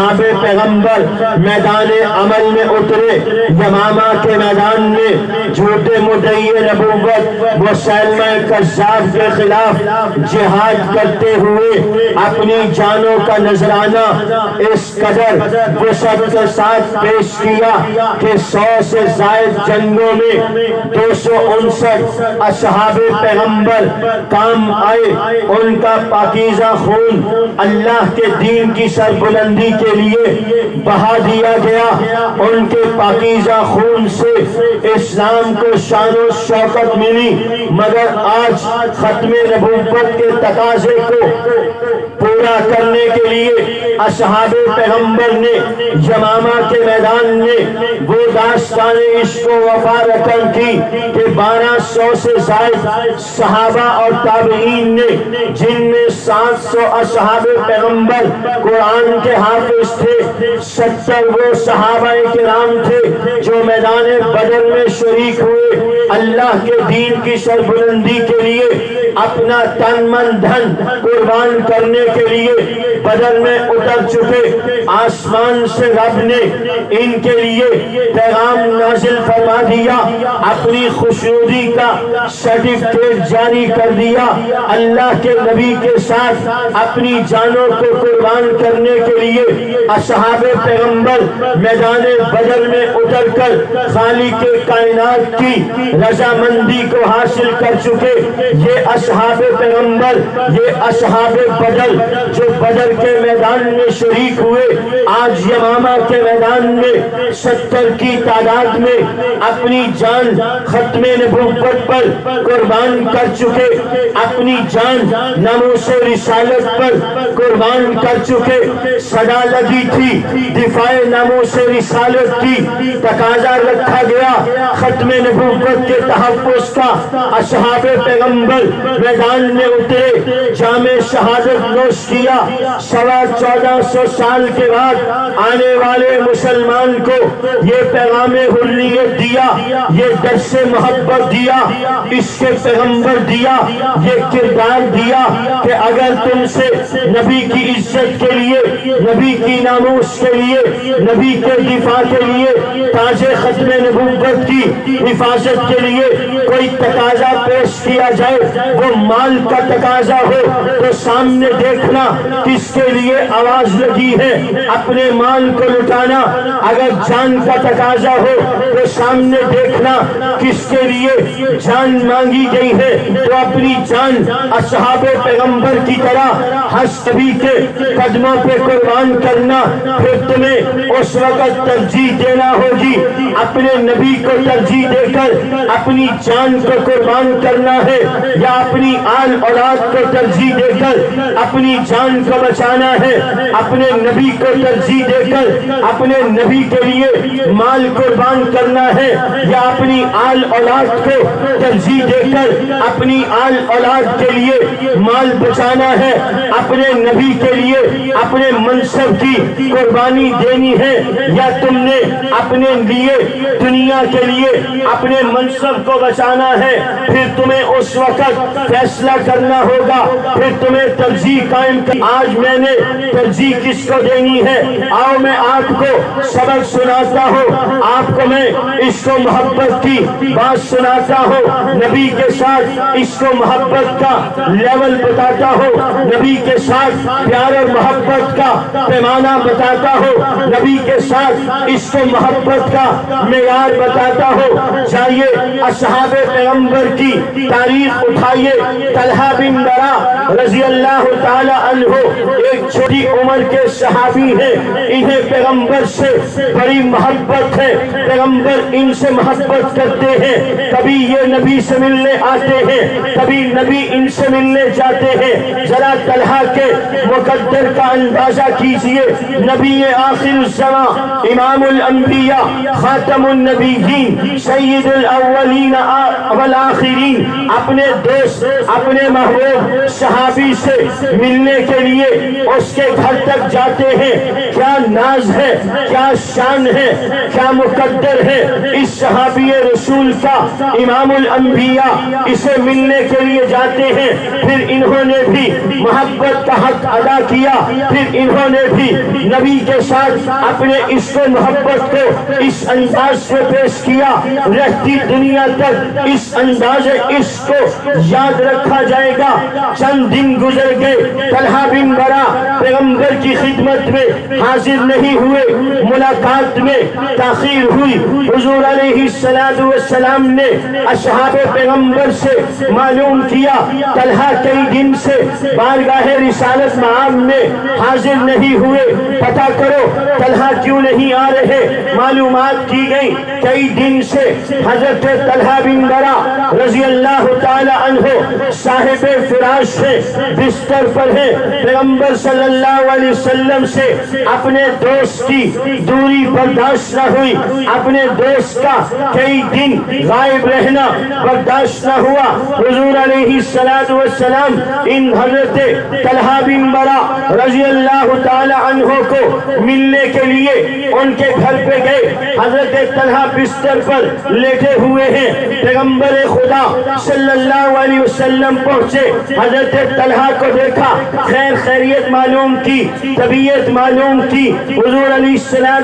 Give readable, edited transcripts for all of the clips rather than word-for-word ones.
اصحاب پیغمبر میدان عمل میں اترے، یمامہ کے میدان میں جھوٹے مدعی نبوت مسیلمہ کذاب کے خلاف جہاد کرتے ہوئے اپنی جانوں کا نذرانہ اس قدر وسعت کے ساتھ پیش کیا کہ 100 سے زائد جنگوں میں 259 اصحاب پیغمبر کام آئے۔ ان کا پاکیزہ خون اللہ کے دین کی سربلندی کے لیے بہا دیا گیا۔ ان کے پاکیزہ خون سے اسلام کو شان و شوکت ملی، مگر آج ختم نبوت کے تقاضے کو پورا کرنے کے لیے اصحاب پیغمبر نے یمامہ کے میدان میں وہ داستان عشق و وفا رقم کی کہ 1200 سے زائد صحابہ اور تابعین نے، جن میں 700 اصحاب پیغمبر قرآن کے حافظ تھے، 70 وہ صحابہ کرام تھے جو میدان بدر میں شریک ہوئے، اللہ کے دین کی سربلندی کے لیے اپنا تن من دھن قربان کرنے کے لیے بدر میں اتر چکے۔ آسمان سے رب نے ان کے لیے پیغام نازل فرما دیا، اپنی خوشنودی کا سرٹیفکیٹ جاری کر دیا۔ اللہ کے نبی کے ساتھ اپنی جانوں کو قربان کرنے کے لیے اصحاب پیغمبر میدان بدر میں اتر کر خالق کائنات کی رضامندی کو حاصل کر چکے۔ یہ اصحاب پیغمبر، یہ اصحاب بدر جو بدر کے میدان میں شریک ہوئے، آج یمامہ کے میدان میں 70 کی تعداد میں اپنی جان ختم نبوت پر قربان کر چکے، اپنی جان ناموس رسالت پر قربان کر چکے۔ صدا لگی تھی دفاع ناموس رسالت کی، تقاضا رکھا گیا ختم نبوت کے تحفظ کا۔ اصحاب پیغمبر میدان میں اترے، جام شہادت نوش کیا۔ 1450 سال کے بعد آنے والے مسلمان کو یہ پیغام حریت دیا، یہ درس محبت دیا، اس کے پیغمبر دیا، یہ کردار دیا کہ اگر تم سے نبی کی عزت کے لیے، نبی کی ناموس کے لیے، نبی کے دفاع کے لیے، تاج ختم نبوت کی حفاظت کے لیے کوئی تقاضا پیش کیا جائے، وہ مال کا تقاضا ہو تو سامنے دیکھنا کس کے لیے آواز لگی ہے، اپنے مال کو لٹانا۔ اگر جان کا تقاضا ہو تو سامنے دیکھنا کس کے لیے جان مانگی گئی ہے، تو اپنی جان اصحاب پیغمبر کی طرح حسبی کے قدموں پہ قربان کرنا۔ پھر تمہیں اس وقت ترجیح دینا ہوگی، اپنے نبی کو ترجیح دے کر اپنی جان کو قربان کرنا ہے، یا اپنی آل اولاد کو ترجیح دے کر اپنی جان کو بچانا ہے، اپنے نبی کو ترجیح دے کر اپنے نبی کے لیے مال قربان کرنا ہے، یا اپنی آل اولاد کو ترجیح دے کر اپنی آل اولاد کے لیے مال بچانا ہے، اپنے نبی کے لیے اپنے منصب کی قربانی دینی ہے، یا تم نے اپنے لیے دنیا کے لیے اپنے منصب کو بچانا ہے۔ پھر تمہیں اس وقت فیصلہ کرنا ہوگا، پھر تمہیں ترجیح قائم کر۔ آج میں نے ترجیح کس کو دینی ہے؟ آؤ میں آپ کو سبق سناتا ہوں، آپ کو میں عشق و محبت کی بات سناتا ہوں، نبی کے ساتھ عشق و محبت کا لیول بتاتا ہوں، نبی کے ساتھ پیار اور محبت کا پیمانہ بتاتا ہوں، نبی کے ساتھ عشق و محبت کا معیار بتاتا ہوں۔ جائیے اصحاب پیغمبر کی تاریخ اٹھائیے۔ طلحہ بن برا رضی اللہ تعالی عنہ ایک چھوٹی عمر کے صحابی ہیں، انہیں پیغمبر سے بڑی محبت ہے، پیغمبر ان سے محبت کرتے ہیں، کبھی یہ نبی سے ملنے آتے ہیں، کبھی نبی ان سے ملنے جاتے ہیں۔ ذرا طلحہ کے مقدر کا اندازہ کیجئے، نبی آخر الزمان، امام الانبیاء، خاتم النبیین، سید الاول الاولین والآخرین اپنے دوست اپنے محبوب صحابی سے ملنے کے لیے اس کے گھر تک جاتے ہیں. کیا ناز ہے, کیا شان ہے, کیا مقدر ہے اس صحابی رسول کا. امام الانبیاء اسے ملنے کے لیے جاتے ہیں. پھر انہوں نے بھی محبت کا حق ادا کیا. پھر انہوں نے بھی نبی کے ساتھ اپنے عشق و محبت کو اس انداز سے پیش کیا. رہتی دنیا تک اس انداز عشق کو یاد رکھا جائے گا. چند دن گزر گئے, طلحہ بن برا پیغمبر کی خدمت میں حاضر نہیں ہوئے. ملاقات میں تاخیر ہوئی. حضور علیہ السلام نے اصحاب پیغمبر سے معلوم کیا طلحہ کئی دن سے بارگاہ رسالت مآب میں حاضر نہیں ہوئے, پتہ کرو طلحہ کیوں نہیں آ رہے. معلومات کی گئی کئی دن سے حضرت طلحہ بن برا رضی اللہ تعالی عنہ صاحب فراش ہے, بستر پر ہے. پیغمبر صلی اللہ علیہ وسلم سے اپنے دوست کی دوری برداشت نہ ہوئی. اپنے دوست کا کئی دن غائب رہنا برداشت نہ ہوا. حضور علیہ السلام ان حضرت طلحہ بن برا رضی اللہ تعالی عنہ کو ملنے کے لیے ان کے گھر پہ گئے. حضرت طلحہ بستر پر لیٹے ہوئے ہیں. پیغمبر خدا صلی اللہ علیہ وسلم پہنچے, حضرت طلحہ کو دیکھا, خیر خیریت معلوم کی, طبیعت معلوم کی. حضور علیہ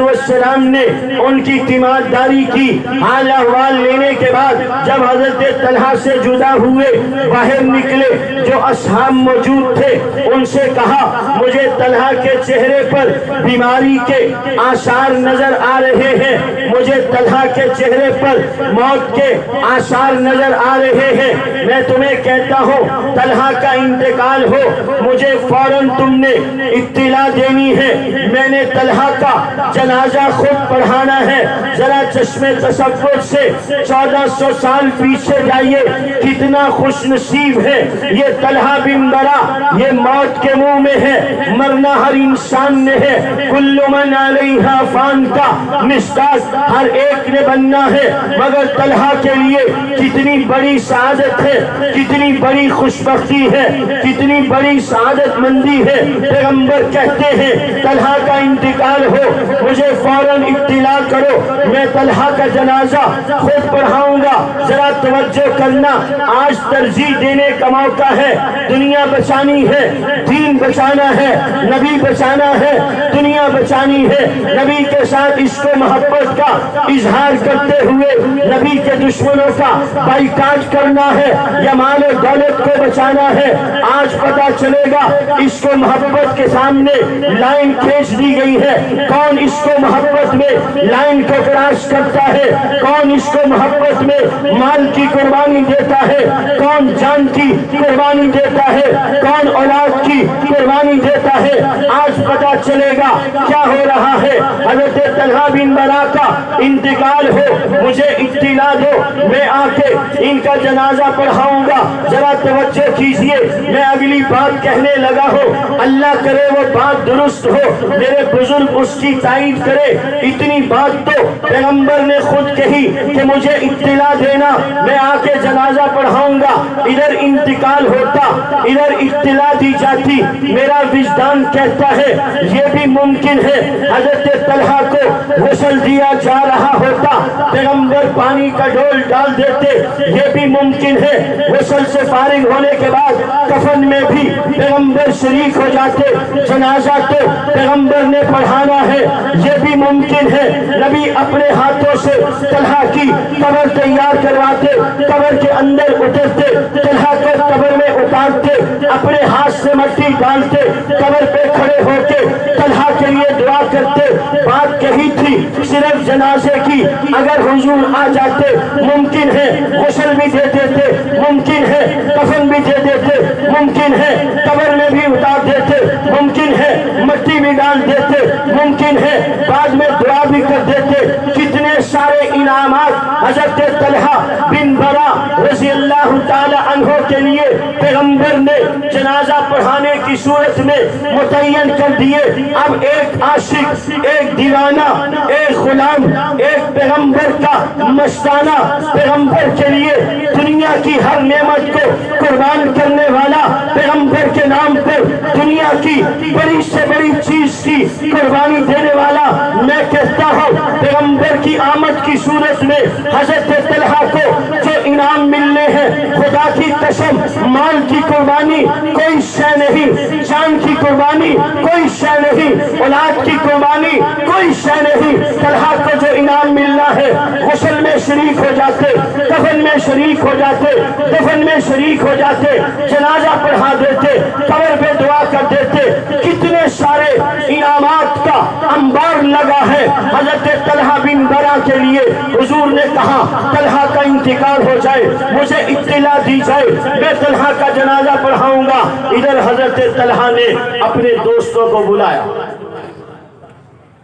السلام نے ان کی تیمارداری کی. حال احوال لینے کے بعد جب حضرت طلحہ سے جدا ہوئے باہر نکلے, جو اصحاب موجود تھے ان سے کہا مجھے طلحہ کے چہرے پر بیماری کے آثار نظر آ رہے ہیں. مجھے طلحہ کے چہرے پر موت کے آثار نظر آ رہے ہیں. میں تمہیں کہتا ہوں طلحہ کا انتقال ہو, مجھے فوراً تم نے اطلاع دینی ہے. میں نے طلحہ کا جنازہ خود پڑھانا ہے. ذرا چشم تصور سے 1400 سال پیچھے جائیے. کتنا خوش نصیب ہے یہ طلحہ بن برا, یہ موت کے منہ میں ہے. مرنا ہر انسان نے ہے. کل من علیہا فان کا مصداق ہر ایک نے بننا ہے, مگر طلحہ کے لیے کتنی بڑی سعادت ہے, کتنی بڑی خوشبختی ہے, کتنی بڑی سعادت مندی ہے. پیغمبر کہتے ہیں طلحہ کا انتقال ہو, مجھے فوراً اطلاع کرو, میں طلحہ کا جنازہ خود پڑھاؤں گا. ذرا توجہ کرنا, آج ترجیح دینے کا موقع ہے. دنیا بچانی ہے, دین بچانا ہے, نبی بچانا ہے, دنیا بچانی ہے. نبی کے ساتھ عشق و محبت کا اظہار کرتے ہوئے نبی کے دشمنوں کا بائیکاٹ کرنا ہے یا مال و دولت کو بچانا ہے. آج پتا چلے گا عشق و محبت کے سامنے لائن کھینچ دی گئی ہے. کون عشق و محبت میں لائن کو کراس کرتا ہے, کون عشق و محبت میں مال کی قربانی دیتا ہے, کون جان کی قربانی دیتا ہے, کون اولاد کی قربانی دیتا ہے. آج پتا چلے گا کیا ہو رہا ہے. حضرت طلحہ بن برا کا انتقال ہو, مجھے اطلاع دو, میں آ کے ان کا جنازہ پڑھاؤں گا. ذرا توجہ کیجئے, میں اگلی بات کہنے لگا ہوں, اللہ کرے وہ بات درست ہو, میرے بزرگ اس کی تائید کرے. اتنی بات تو پیغمبر نے خود کہی کہ مجھے اطلاع دینا, میں آ کے جنازہ پڑھاؤں گا. ادھر انتقال ہوتا, ادھر اطلاع دی جاتی. میرا وجدان کہتا ہے یہ بھی ممکن ہے حضرت طلحہ کو غسل دیا جا رہا ہوتا, پیغمبر پانی کا ڈول ڈال دیتے. یہ بھی ممکن ہے غسل سے فارغ ہونے کے بعد کفن میں بھی پیغمبر شریک ہو جاتے. جنازہ تو پیغمبر نے پڑھانا ہے. یہ بھی ممکن ہے نبی اپنے ہاتھوں سے طلحہ کی قبر تیار کرواتے, قبر کے اندر اترتے, طلحہ کو قبر میں اتارتے, اپنے ہاتھ سے مٹی ڈالتے, قبر پہ کھڑے ہو کے طلحہ کے لیے دعا کرتے. بات کہی تھی صرف جنازے کی, اگر حضور آ جاتے ممکن ہے غسل بھی دے دیتے, ممکن ہے کفن بھی دے دیتے, ممکن ہے قبر میں بھی اتار دیتے, ممکن ہے مٹی بھی ڈال دیتے, ممکن ہے بعد میں دعا بھی کر دیتے. کتنے سارے انعامات حضرت طلحہ بن برا رضی اللہ تعالی عنہ کے لیے پیغمبر نے جنازہ پڑھانے کی صورت میں متعین کر دیے. اب ایک عاشق, ایک دیوانہ, ایک غلام, ایک پیغمبر کا مستانہ پیغمبر کے لیے دنیا کی ہر نعمت کو قربان کرنے والا، پیغمبر کے نام پر دنیا کی بڑی سے بڑی چیز کی قربانی دینے والا، میں کہتا ہوں پیغمبر کی آمد کی صورت میں حضرت طلحہ کو جو انعام ملنے ہیں، خدا کی قسم مال کی قربانی کوئی شے نہیں، جان کی قربانی کوئی شے نہیں، اولاد کی قربانی کوئی شے نہیں۔ طلحہ کو جو انعام ملنا ہے، غسل میں شریک ہو جاتے، دفن میں شریک ہو جاتے، دفن میں شریک ہو جاتے، جنازہ پڑھا دیتے، قبر پہ دعا کر دیتے، کتنے سارے انعامات کا انبار لگا ہے حضرت طلحہ بن برا کے لیے۔ حضور نے کہا طلحہ کا انتقال ہو جائے مجھے اطلاع دی جائے، میں طلحہ کا جنازہ پڑھاؤں گا۔ ادھر حضرت طلحہ نے اپنے دوستوں کو بلایا،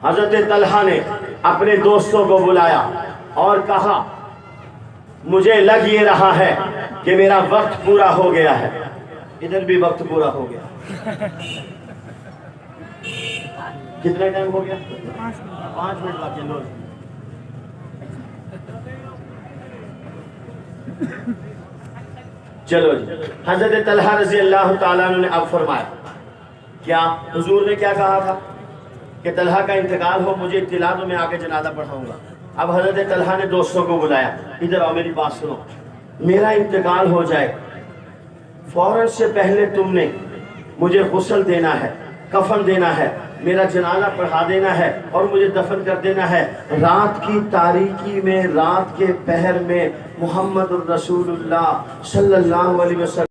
حضرت طلحہ نے اپنے دوستوں کو بلایا اور کہا مجھے لگ یہ رہا ہے کہ میرا وقت پورا ہو گیا ہے۔ ادھر بھی وقت پورا ہو گیا۔ کتنا ٹائم ہو گیا؟ 5 منٹ باقی لو۔ چلو جی، حضرت طلحہ رضی اللہ تعالیٰ عنہ نے اب فرمایا، کیا حضور نے کیا کہا تھا کہ طلحہ کا انتقال ہو مجھے اطلاع دو، میں آ کے جنازہ پڑھاؤں گا۔ اب حضرت طلحہ نے دوستوں کو بلایا، ادھر آؤ میری بات سنو، میرا انتقال ہو جائے فوراً سے پہلے تم نے مجھے غسل دینا ہے، کفن دینا ہے، میرا جنازہ پڑھا دینا ہے اور مجھے دفن کر دینا ہے۔ رات کی تاریکی میں، رات کے پہر میں محمد الرسول اللہ صلی اللہ علیہ وسلم